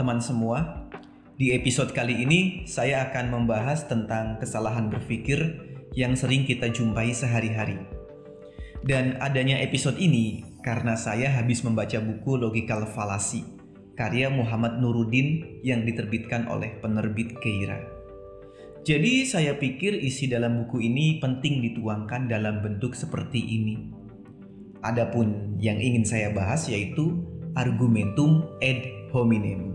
teman-teman semua. Di episode kali ini saya akan membahas tentang kesalahan berpikir yang sering kita jumpai sehari-hari. Dan adanya episode ini karena saya habis membaca buku Logical Fallacy karya Muhammad Nuruddin yang diterbitkan oleh penerbit Keira. Jadi saya pikir isi dalam buku ini penting dituangkan dalam bentuk seperti ini. Adapun yang ingin saya bahas yaitu argumentum ad hominem.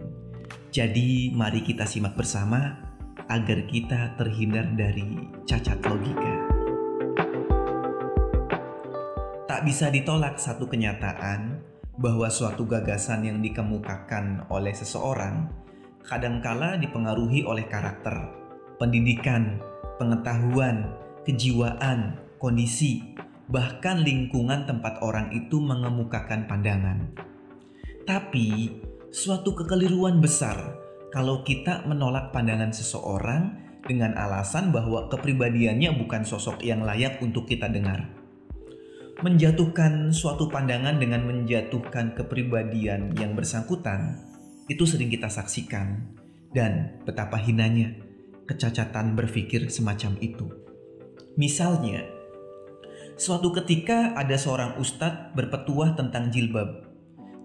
Jadi mari kita simak bersama agar kita terhindar dari cacat logika. Tak bisa ditolak satu kenyataan bahwa suatu gagasan yang dikemukakan oleh seseorang kadangkala dipengaruhi oleh karakter, pendidikan, pengetahuan, kejiwaan, kondisi, bahkan lingkungan tempat orang itu mengemukakan pandangan. Tapi, suatu kekeliruan besar kalau kita menolak pandangan seseorang dengan alasan bahwa kepribadiannya bukan sosok yang layak untuk kita dengar. Menjatuhkan suatu pandangan dengan menjatuhkan kepribadian yang bersangkutan, itu sering kita saksikan. Dan betapa hinanya kecacatan berpikir semacam itu. Misalnya, suatu ketika ada seorang ustadz berpetuah tentang jilbab.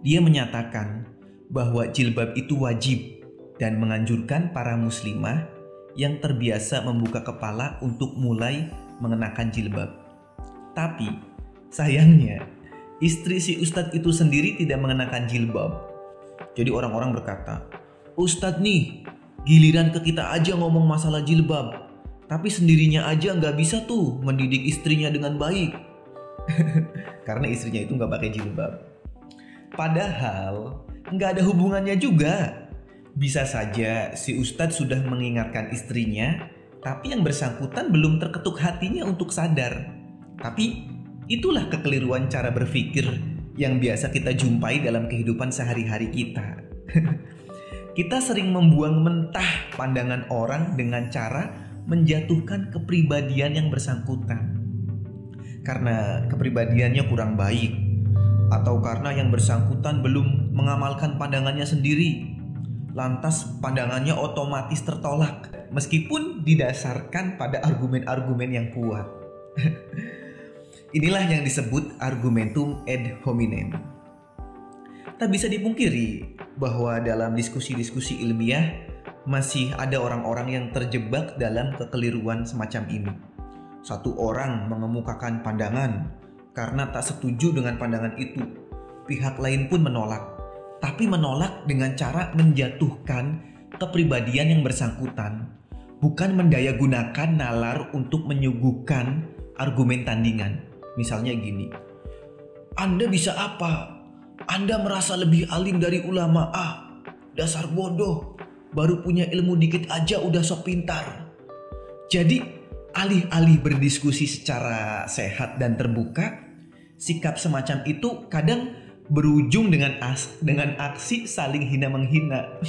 Dia menyatakan bahwa jilbab itu wajib dan menganjurkan para muslimah yang terbiasa membuka kepala untuk mulai mengenakan jilbab. Tapi sayangnya istri si ustadz itu sendiri tidak mengenakan jilbab. Jadi orang-orang berkata, "Ustadz nih, giliran ke kita aja ngomong masalah jilbab, tapi sendirinya aja nggak bisa tuh mendidik istrinya dengan baik." Karena istrinya itu nggak pakai jilbab. Padahal nggak ada hubungannya juga. Bisa saja si ustadz sudah mengingatkan istrinya, tapi yang bersangkutan belum terketuk hatinya untuk sadar. Tapi itulah kekeliruan cara berpikir yang biasa kita jumpai dalam kehidupan sehari-hari kita. Kita sering membuang mentah pandangan orang dengan cara menjatuhkan kepribadian yang bersangkutan. Karena kepribadiannya kurang baik, atau karena yang bersangkutan belum mengamalkan pandangannya sendiri, lantas pandangannya otomatis tertolak meskipun didasarkan pada argumen-argumen yang kuat. Inilah yang disebut argumentum ad hominem. Tak bisa dipungkiri bahwa dalam diskusi-diskusi ilmiah masih ada orang-orang yang terjebak dalam kekeliruan semacam ini. Satu orang mengemukakan pandangan karena tak setuju dengan pandangan itu. Pihak lain pun menolak, tapi menolak dengan cara menjatuhkan kepribadian yang bersangkutan, bukan mendayagunakan nalar untuk menyuguhkan argumen tandingan. Misalnya gini, "Anda bisa apa? Anda merasa lebih alim dari ulama A. Dasar bodoh, baru punya ilmu dikit aja udah sok pintar." Jadi alih-alih berdiskusi secara sehat dan terbuka, sikap semacam itu kadang berujung dengan aksi saling hina-menghina.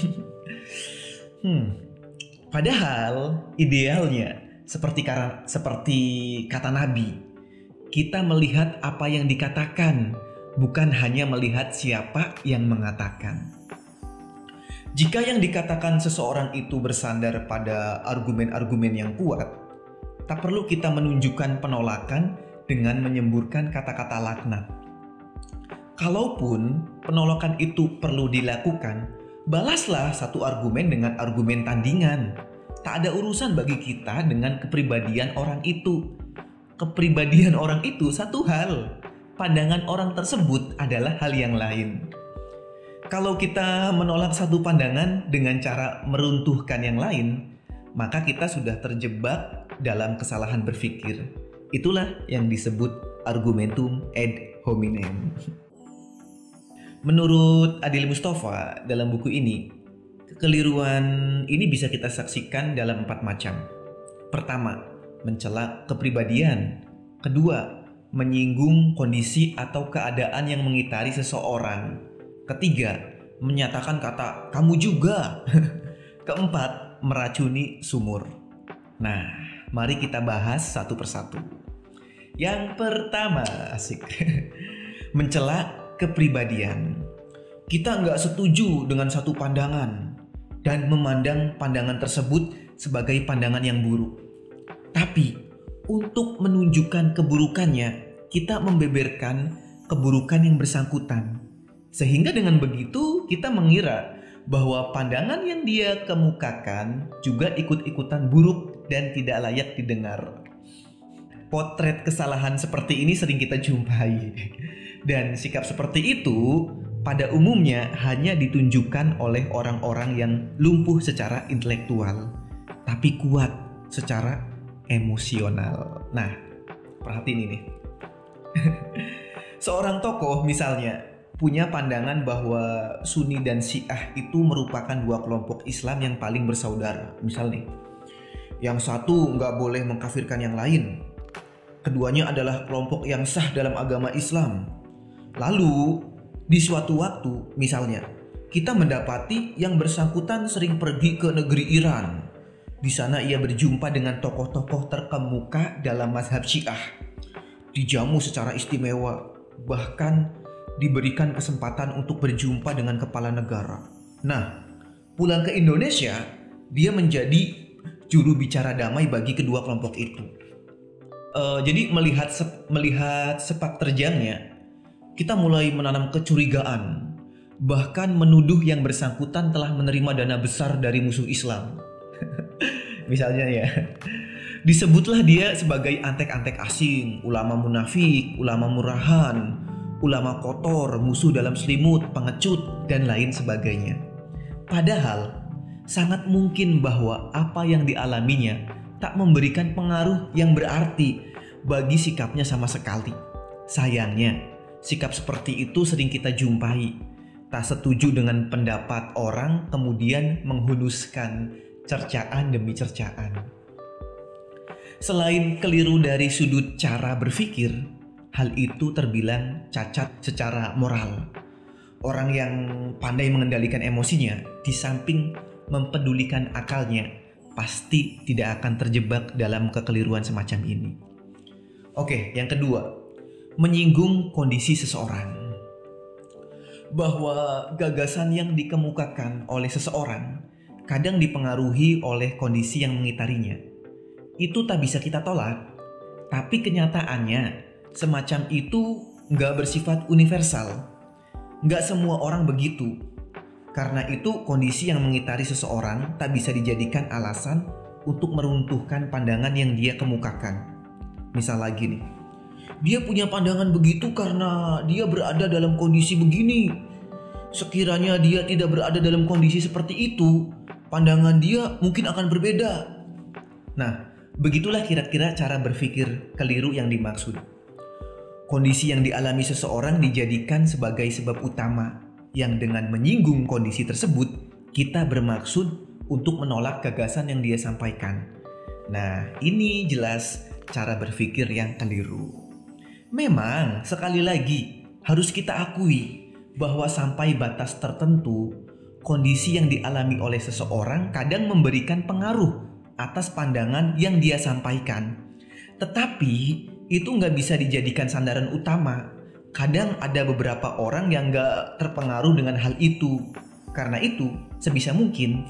Padahal idealnya seperti kata Nabi, kita melihat apa yang dikatakan, bukan hanya melihat siapa yang mengatakan. Jika yang dikatakan seseorang itu bersandar pada argumen-argumen yang kuat, tak perlu kita menunjukkan penolakan dengan menyemburkan kata-kata laknat. Kalaupun penolakan itu perlu dilakukan, balaslah satu argumen dengan argumen tandingan. Tak ada urusan bagi kita dengan kepribadian orang itu. Kepribadian orang itu satu hal, pandangan orang tersebut adalah hal yang lain. Kalau kita menolak satu pandangan dengan cara meruntuhkan yang lain, maka kita sudah terjebak dalam kesalahan berpikir. Itulah yang disebut argumentum ad hominem. Menurut Adil Mustafa dalam buku ini, kekeliruan ini bisa kita saksikan dalam 4 macam. Pertama, mencela kepribadian. Kedua, menyinggung kondisi atau keadaan yang mengitari seseorang. Ketiga, menyatakan kata "kamu juga". Keempat, meracuni sumur. Nah, mari kita bahas satu persatu. Yang pertama, asik. Mencela kepribadian. kita nggak setuju dengan satu pandangan dan memandang pandangan tersebut sebagai pandangan yang buruk. Tapi untuk menunjukkan keburukannya, kita membeberkan keburukan yang bersangkutan. Sehingga dengan begitu kita mengira bahwa pandangan yang dia kemukakan juga ikut-ikutan buruk dan tidak layak didengar. Potret kesalahan seperti ini sering kita jumpai. Dan sikap seperti itu pada umumnya hanya ditunjukkan oleh orang-orang yang lumpuh secara intelektual, tapi kuat secara emosional. Nah, perhatiin ini. Seorang tokoh misalnya punya pandangan bahwa Sunni dan Syiah itu merupakan dua kelompok Islam yang paling bersaudara. Misal nih, yang satu nggak boleh mengkafirkan yang lain. Keduanya adalah kelompok yang sah dalam agama Islam. Lalu, di suatu waktu, misalnya, kita mendapati yang bersangkutan sering pergi ke negeri Iran. Di sana ia berjumpa dengan tokoh-tokoh terkemuka dalam mazhab Syiah. Dijamu secara istimewa, bahkan diberikan kesempatan untuk berjumpa dengan kepala negara. Nah, pulang ke Indonesia, dia menjadi juru bicara damai bagi kedua kelompok itu. Jadi melihat sepak terjangnya, kita mulai menanam kecurigaan, bahkan menuduh yang bersangkutan telah menerima dana besar dari musuh Islam. Misalnya ya, disebutlah dia sebagai antek-antek asing, ulama munafik, ulama murahan, ulama kotor, musuh dalam selimut, pengecut, dan lain sebagainya. Padahal sangat mungkin bahwa apa yang dialaminya tak memberikan pengaruh yang berarti bagi sikapnya sama sekali. Sayangnya, sikap seperti itu sering kita jumpai. Tak setuju dengan pendapat orang, kemudian menghunuskan cercaan demi cercaan. Selain keliru dari sudut cara berpikir, hal itu terbilang cacat secara moral. Orang yang pandai mengendalikan emosinya, di samping mempedulikan akalnya, pasti tidak akan terjebak dalam kekeliruan semacam ini. Oke, yang kedua, menyinggung kondisi seseorang. Bahwa gagasan yang dikemukakan oleh seseorang kadang dipengaruhi oleh kondisi yang mengitarinya. Itu tak bisa kita tolak, tapi kenyataannya semacam itu nggak bersifat universal. Nggak semua orang begitu. Karena itu kondisi yang mengitari seseorang tak bisa dijadikan alasan untuk meruntuhkan pandangan yang dia kemukakan. Misal lagi nih, dia punya pandangan begitu karena dia berada dalam kondisi begini. Sekiranya dia tidak berada dalam kondisi seperti itu, pandangan dia mungkin akan berbeda. Nah, begitulah kira-kira cara berpikir keliru yang dimaksud. Kondisi yang dialami seseorang dijadikan sebagai sebab utama, yang dengan menyinggung kondisi tersebut, kita bermaksud untuk menolak gagasan yang dia sampaikan. Nah, ini jelas cara berpikir yang keliru. Memang, sekali lagi, harus kita akui bahwa sampai batas tertentu, kondisi yang dialami oleh seseorang kadang memberikan pengaruh atas pandangan yang dia sampaikan. Tetapi, itu nggak bisa dijadikan sandaran utama. Kadang ada beberapa orang yang gak terpengaruh dengan hal itu. Karena itu, sebisa mungkin,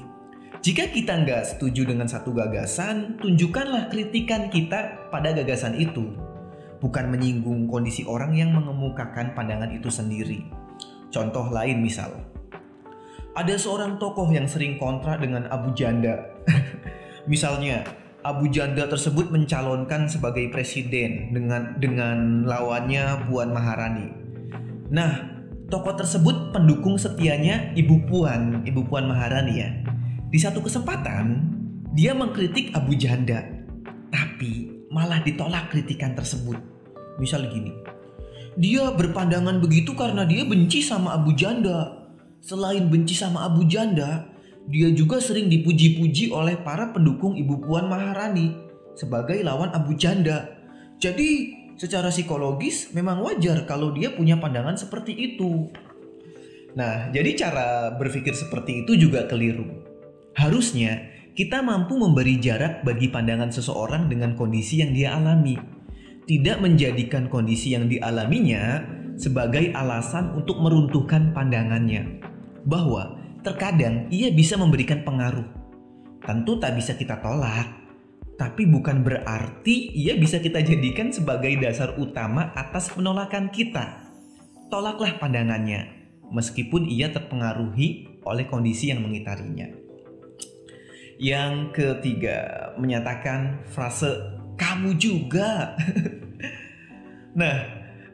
jika kita gak setuju dengan satu gagasan, tunjukkanlah kritikan kita pada gagasan itu. Bukan menyinggung kondisi orang yang mengemukakan pandangan itu sendiri. Contoh lain misal, ada seorang tokoh yang sering kontra dengan Abu Janda. Misalnya, Abu Janda tersebut mencalonkan sebagai presiden dengan lawannya Puan Maharani. Nah, tokoh tersebut pendukung setianya Ibu Puan Maharani ya. Di satu kesempatan, dia mengkritik Abu Janda, tapi malah ditolak kritikan tersebut. Misal gini, dia berpandangan begitu karena dia benci sama Abu Janda. Selain benci sama Abu Janda, dia juga sering dipuji-puji oleh para pendukung Ibu Puan Maharani sebagai lawan Abu Janda. Jadi secara psikologis memang wajar kalau dia punya pandangan seperti itu. Nah, jadi cara berpikir seperti itu juga keliru. Harusnya kita mampu memberi jarak bagi pandangan seseorang dengan kondisi yang dia alami. Tidak menjadikan kondisi yang dialaminya sebagai alasan untuk meruntuhkan pandangannya, bahwa terkadang ia bisa memberikan pengaruh. Tentu tak bisa kita tolak, tapi bukan berarti ia bisa kita jadikan sebagai dasar utama atas penolakan kita. Tolaklah pandangannya, meskipun ia terpengaruhi oleh kondisi yang mengitarinya. Yang ketiga, menyatakan frase "kamu juga". Nah,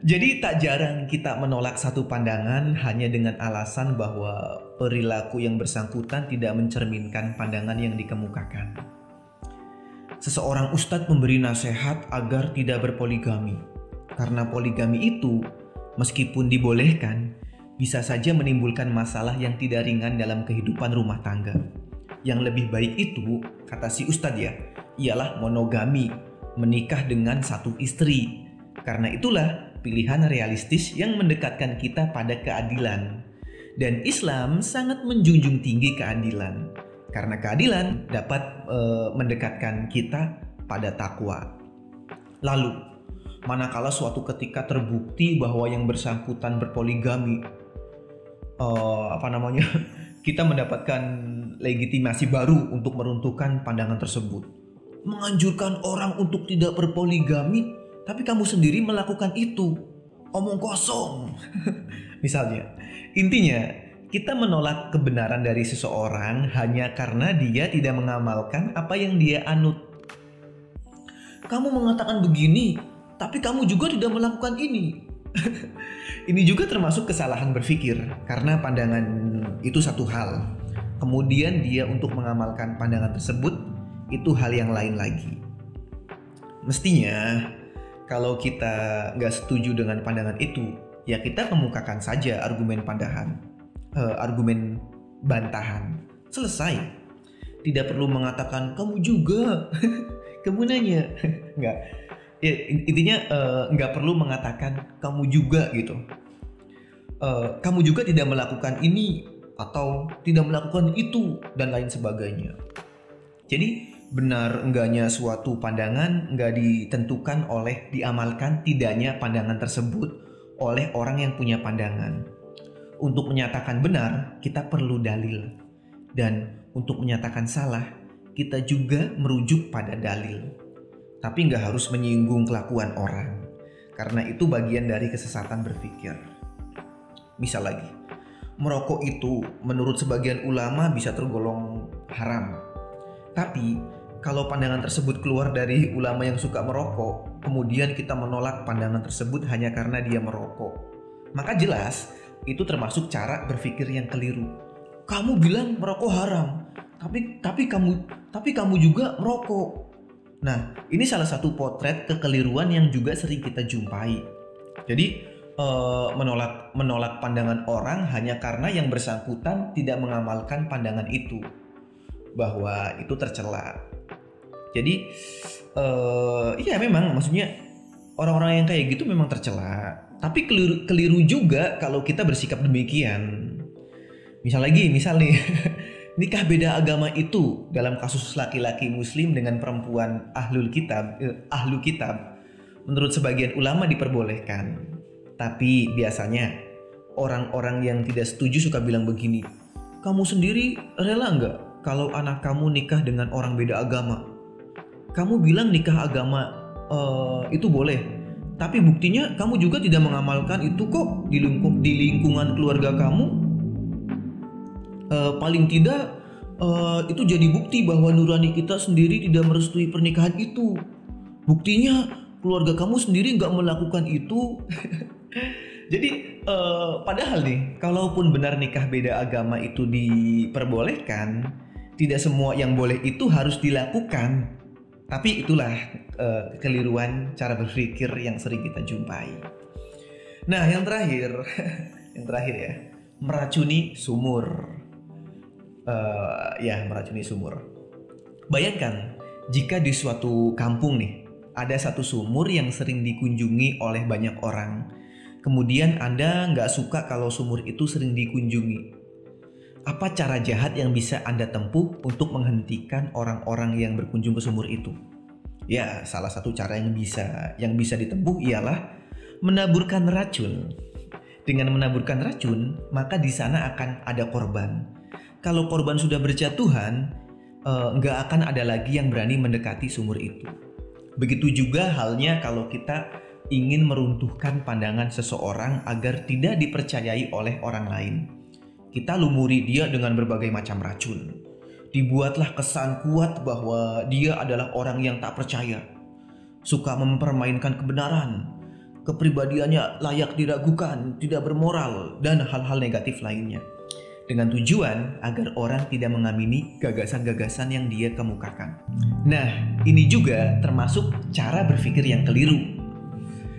jadi tak jarang kita menolak satu pandangan hanya dengan alasan bahwa perilaku yang bersangkutan tidak mencerminkan pandangan yang dikemukakan. Seseorang ustadz memberi nasihat agar tidak berpoligami, karena poligami itu meskipun dibolehkan, bisa saja menimbulkan masalah yang tidak ringan dalam kehidupan rumah tangga. Yang lebih baik itu, kata si ustadz ya, ialah monogami, menikah dengan satu istri. Karena itulah pilihan realistis yang mendekatkan kita pada keadilan. Dan Islam sangat menjunjung tinggi keadilan. Karena keadilan dapat mendekatkan kita pada takwa. Lalu, manakala suatu ketika terbukti bahwa yang bersangkutan berpoligami, kita mendapatkan legitimasi baru untuk meruntuhkan pandangan tersebut. Menganjurkan orang untuk tidak berpoligami, tapi kamu sendiri melakukan itu. Omong kosong. Misalnya, intinya kita menolak kebenaran dari seseorang hanya karena dia tidak mengamalkan apa yang dia anut. Kamu mengatakan begini, tapi kamu juga tidak melakukan ini. Ini juga termasuk kesalahan berpikir, karena pandangan itu satu hal. Kemudian dia untuk mengamalkan pandangan tersebut, itu hal yang lain lagi. Mestinya, kalau kita nggak setuju dengan pandangan itu, ya kita kemukakan saja argumen bantahan. Selesai. Tidak perlu mengatakan, kamu juga, kamu nanya. Nggak. Ya, intinya nggak perlu mengatakan kamu juga gitu. Kamu juga tidak melakukan ini atau tidak melakukan itu dan lain sebagainya. Jadi benar enggaknya suatu pandangan nggak ditentukan oleh diamalkan tidaknya pandangan tersebut oleh orang yang punya pandangan. Untuk menyatakan benar kita perlu dalil, dan untuk menyatakan salah kita juga merujuk pada dalil. Tapi nggak harus menyinggung kelakuan orang, karena itu bagian dari kesesatan berpikir. Misal lagi, merokok itu menurut sebagian ulama bisa tergolong haram. Tapi kalau pandangan tersebut keluar dari ulama yang suka merokok, kemudian kita menolak pandangan tersebut hanya karena dia merokok, maka jelas itu termasuk cara berpikir yang keliru. Kamu bilang merokok haram, tapi kamu juga merokok. Nah, ini salah satu potret kekeliruan yang juga sering kita jumpai. Jadi menolak pandangan orang hanya karena yang bersangkutan tidak mengamalkan pandangan itu, bahwa itu tercela. Jadi ya memang maksudnya orang-orang yang kayak gitu memang tercela. Tapi keliru juga kalau kita bersikap demikian. Misal nih nikah beda agama itu dalam kasus laki-laki muslim dengan perempuan ahlu kitab menurut sebagian ulama diperbolehkan. Tapi biasanya orang-orang yang tidak setuju suka bilang begini, kamu sendiri rela nggak kalau anak kamu nikah dengan orang beda agama? Kamu bilang nikah agama itu boleh, tapi buktinya kamu juga tidak mengamalkan itu kok di lingkungan keluarga kamu. Paling tidak itu jadi bukti bahwa nurani kita sendiri tidak merestui pernikahan itu. Buktinya keluarga kamu sendiri nggak melakukan itu. Jadi padahal nih, kalaupun benar nikah beda agama itu diperbolehkan, tidak semua yang boleh itu harus dilakukan. Tapi itulah kekeliruan cara berpikir yang sering kita jumpai. Nah, yang terakhir ya, meracuni sumur. Meracuni sumur. Bayangkan jika di suatu kampung nih ada satu sumur yang sering dikunjungi oleh banyak orang. Kemudian Anda nggak suka kalau sumur itu sering dikunjungi. Apa cara jahat yang bisa Anda tempuh untuk menghentikan orang-orang yang berkunjung ke sumur itu? Ya, salah satu cara yang bisa ditempuh ialah menaburkan racun. Dengan menaburkan racun, maka di sana akan ada korban. Kalau korban sudah berjatuhan, nggak akan ada lagi yang berani mendekati sumur itu. Begitu juga halnya kalau kita ingin meruntuhkan pandangan seseorang agar tidak dipercayai oleh orang lain. Kita lumuri dia dengan berbagai macam racun. Dibuatlah kesan kuat bahwa dia adalah orang yang tak percaya, suka mempermainkan kebenaran, kepribadiannya layak diragukan, tidak bermoral, dan hal-hal negatif lainnya. Dengan tujuan agar orang tidak mengamini gagasan-gagasan yang dia kemukakan. Nah, ini juga termasuk cara berpikir yang keliru.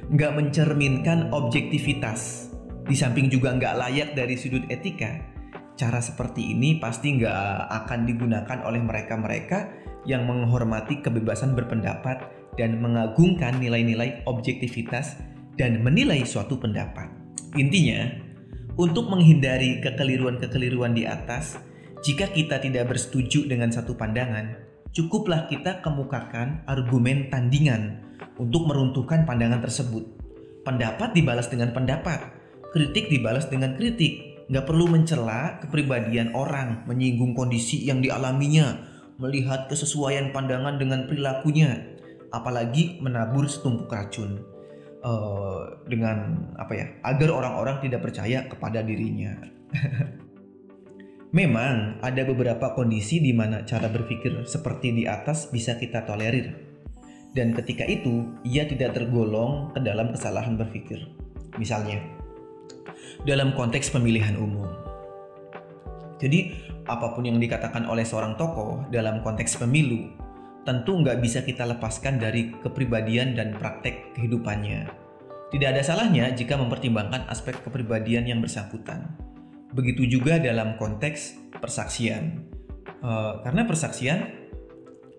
Nggak mencerminkan objektivitas, di samping juga nggak layak dari sudut etika. Cara seperti ini pasti nggak akan digunakan oleh mereka-mereka yang menghormati kebebasan berpendapat dan mengagungkan nilai-nilai objektivitas dan menilai suatu pendapat. Intinya, untuk menghindari kekeliruan-kekeliruan di atas, jika kita tidak bersetuju dengan satu pandangan, cukuplah kita kemukakan argumen tandingan untuk meruntuhkan pandangan tersebut. Pendapat dibalas dengan pendapat, kritik dibalas dengan kritik. Nggak perlu mencela kepribadian orang, menyinggung kondisi yang dialaminya, melihat kesesuaian pandangan dengan perilakunya, apalagi menabur setumpuk racun. Dengan agar orang-orang tidak percaya kepada dirinya. Memang ada beberapa kondisi di mana cara berpikir seperti di atas bisa kita tolerir, dan ketika itu ia tidak tergolong ke dalam kesalahan berpikir. Misalnya dalam konteks pemilihan umum. Jadi apapun yang dikatakan oleh seorang tokoh dalam konteks pemilu tentu nggak bisa kita lepaskan dari kepribadian dan praktek kehidupannya. Tidak ada salahnya jika mempertimbangkan aspek kepribadian yang bersangkutan. Begitu juga dalam konteks persaksian. Karena persaksian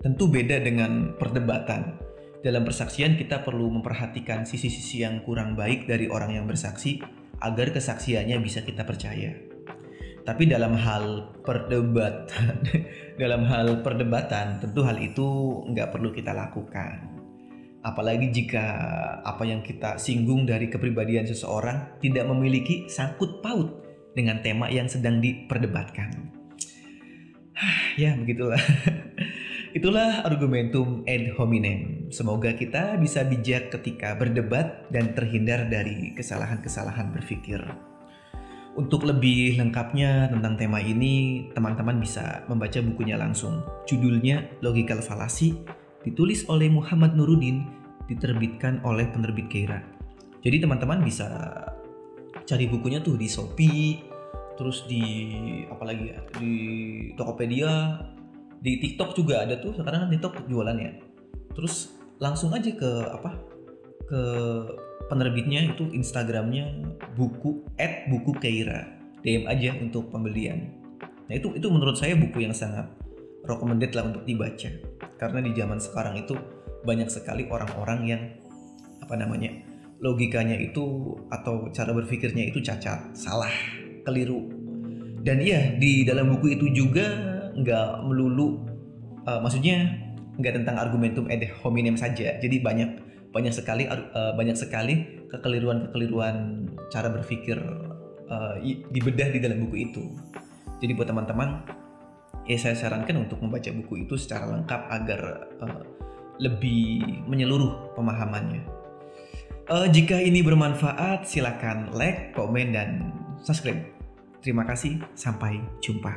tentu beda dengan perdebatan. Dalam persaksian kita perlu memperhatikan sisi-sisi yang kurang baik dari orang yang bersaksi agar kesaksiannya bisa kita percaya. Tapi dalam hal perdebatan, tentu hal itu nggak perlu kita lakukan. Apalagi jika apa yang kita singgung dari kepribadian seseorang tidak memiliki sangkut paut dengan tema yang sedang diperdebatkan. Ya, begitulah. Itulah argumentum ad hominem. Semoga kita bisa bijak ketika berdebat dan terhindar dari kesalahan-kesalahan berpikir. Untuk lebih lengkapnya tentang tema ini, teman-teman bisa membaca bukunya langsung. Judulnya Logical Fallacy, ditulis oleh Muhammad Nuruddin, diterbitkan oleh penerbit Keira. Jadi teman-teman bisa cari bukunya tuh di Shopee, terus di Tokopedia, di TikTok juga ada tuh. Sekarang kan TikTok jualan ya. Terus langsung aja ke penerbitnya, itu Instagramnya buku @bukukeira, DM aja untuk pembelian. Nah itu menurut saya buku yang sangat recommended lah untuk dibaca, karena di zaman sekarang itu banyak sekali orang-orang yang logikanya itu atau cara berpikirnya itu cacat, salah, keliru. Dan iya, di dalam buku itu juga nggak melulu maksudnya nggak tentang argumentum ad hominem saja. Jadi banyak sekali kekeliruan cara berpikir dibedah di dalam buku itu. Jadi buat teman-teman, saya sarankan untuk membaca buku itu secara lengkap agar lebih menyeluruh pemahamannya. Jika ini bermanfaat, silakan like, komen, dan subscribe. Terima kasih, sampai jumpa.